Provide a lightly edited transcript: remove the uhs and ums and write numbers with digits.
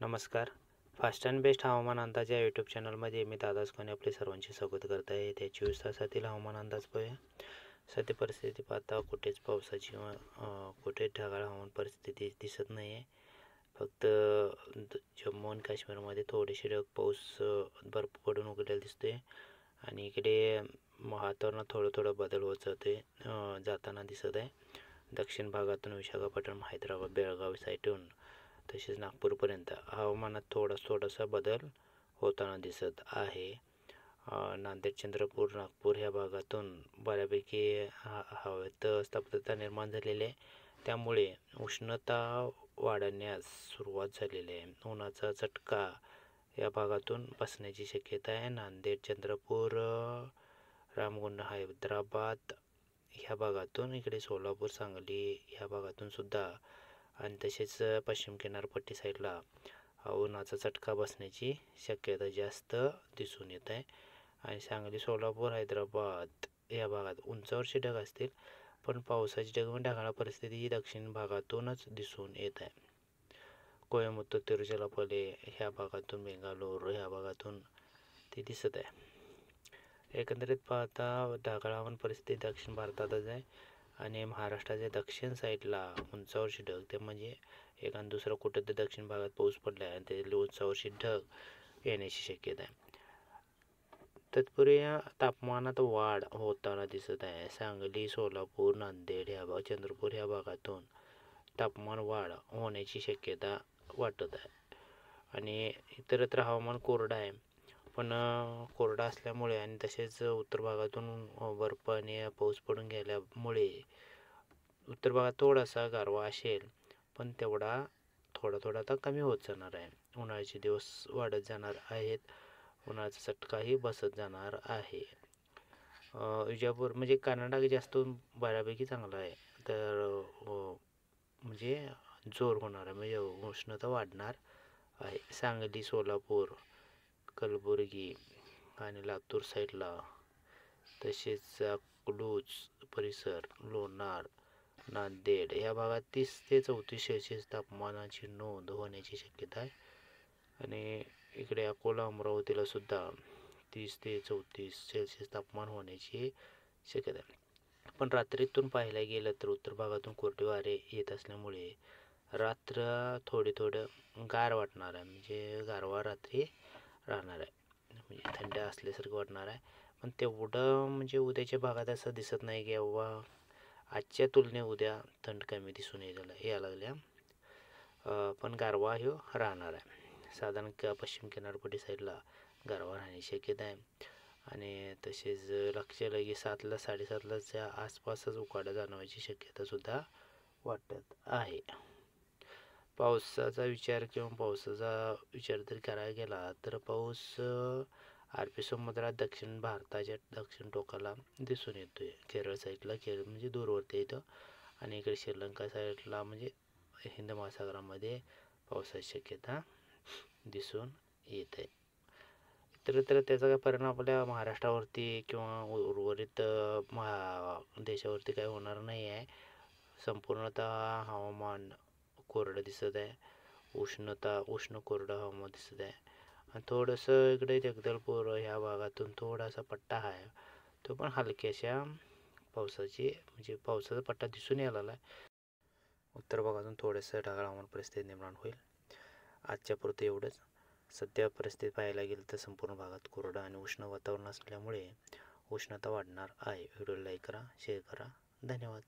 नमस्कार. Fast and best हवामान अंदाज या यूट्यूब चॅनलमध्ये मी दादाच कोणी आपले सर्वांचे स्वागत करत आहे. त्या 24 तासातील हवामान अंदाज पाहूया. सध्या परिस्थिती पाहता कुठेच पावसाची कुठेच ढगाळ हवामान परिस्थिती दिसत नाही आहे. फक्त जम्मू आणि काश्मीरमध्ये थोडेसे ढग पाऊस बर्फ पडून उघडलेला दिसते आणि इकडे वातावरणात थोडं बदल होत जाताना दिसत आहे. दक्षिण भागातून विशाखापट्टणम, हैदराबाद, बेळगाव साईडून तसेच नागपूरपर्यंत हवामानात थोडासा बदल होताना दिसत आहे. नांदेड, चंद्रपूर, नागपूर ह्या भागातून बऱ्यापैकी हवेत स्तब्धता निर्माण झालेली आहे. त्यामुळे उष्णता वाढण्यास सुरुवात झालेली आहे. उन्हाचा चटका या भागातून बसण्याची शक्यता आहे. नांदेड, चंद्रपूर, रामगुंड, हैदराबाद ह्या भागातून इकडे सोलापूर, सांगली ह्या भागातून सुद्धा आणि तसेच पश्चिम किनारपट्टी साईडला उन्हाचा चटका बसण्याची शक्यता जास्त दिसून येत आहे. आणि सांगली, सोलापूर, हैदराबाद या भागात उंचावरचे ढग असतील, पण पावसाची ढग व ढगाळ परिस्थिती ही दक्षिण भागातूनच दिसून येत आहे. कोयमुत्तूर, तिरुचिरापल्ली ह्या भागातून, बेंगालोर ह्या भागातून ते दिसत आहे. एकंदरीत पाहता ढगाळ हवामान परिस्थिती दक्षिण भारतातच आहे आणि महाराष्ट्राच्या दक्षिण साईडला उंचावरची ढग, ते म्हणजे एखादा दुसरा कुठं तर दक्षिण भागात पाऊस पडला आहे आणि त्याच्यातली उंचावरची ढग येण्याची शक्यता आहे. तत्पूर्वी तापमानात वाढ होताना दिसत आहे. सांगली, सोलापूर, नांदेड ह्या चंद्रपूर ह्या भागातून तापमान वाढ होण्याची शक्यता वाटत आहे. आणि इतरत्र हवामान कोरडं आहे, पण कोरडा असल्यामुळे आणि तसेच उत्तर भागातून बर्फ आणि पाऊस पडून गेल्यामुळे उत्तर भागात थोडासा गारवा असेल, पण तेवढा थोडा आता कमी होत जाणार आहे. उन्हाळ्याचे दिवस वाढत जाणार आहेत. उन्हाळ्याचा चटकाही बसत जाणार आहे. विजापूर म्हणजे कर्नाटक जास्त बऱ्यापैकी चांगला आहे. तर म्हणजे जोर होणार आहे, म्हणजे उष्णता वाढणार आहे. सांगली, सोलापूर, कलबुर्गी आणि लातूर साईडला, तसेच अकलूज परिसर, लोणार, नांदेड या भागात 30 ते 34 सेल्सिअस तापमानाची नोंद होण्याची शक्यता आहे. आणि इकडे अकोला, अमरावतीला सुद्धा 30 ते 34 सेल्सिअस तापमान होण्याची शक्यता आहे. पण रात्रीतून पाहायला गेलं तर उत्तर भागातून कोरडे वारे येत असल्यामुळे रात्र थोडं गार वाटणार आहे, म्हणजे गारवा रात्री राहणार आहे, म्हणजे थंड असल्यासारखं वाटणार आहे. पण तेवढं म्हणजे उद्याच्या भागात असं दिसत नाही की बाबा आजच्या तुलनेत उद्या थंड कमी दिसून यायला लागल्या, पण गारवा ह्यो राहणार आहे. साधारण पश्चिम किनारपट्टी साईडला गारवा राहण्याची शक्यता आहे. आणि तसेच लक्ष लगे 7ला 7:30च्या आसपासच उकाडा जाणवायची शक्यतासुद्धा वाटत आहे. पावसाचा विचार जर करायला गेला तर पाऊस अरबी समुद्रात दक्षिण भारताच्या दक्षिण टोकाला दिसून येतोय. केरळ साईडला म्हणजे दूरवरती येतं आणि इकडे श्रीलंका साईडला म्हणजे हिंद महासागरामध्ये पावसाची शक्यता दिसून येत आहे. इतरत्र त्याचा काय परिणाम आपल्या महाराष्ट्रावरती किंवा उर्वरित देशावरती काही होणार नाही आहे. संपूर्णतः हवामान कोरडं दिसत आहे. उष्ण कोरडं हवामान दिसत आहे. आणि थोडंसं इकडे जगदलपूर ह्या भागातून थोडासा पट्टा आहे, तो पण हलक्याशा पावसाचा पट्टा दिसून यायला आहे. उत्तर भागातून थोडंसं ढगाळ हवामान परिस्थिती निर्माण होईल. आजच्या पुरतं एवढंच. सध्या परिस्थिती पाहायला गेलं तर संपूर्ण भागात कोरडं आणि उष्ण वातावरण असल्यामुळे उष्णता वाढणार आहे. व्हिडिओ लाईक करा, शेअर करा. धन्यवाद.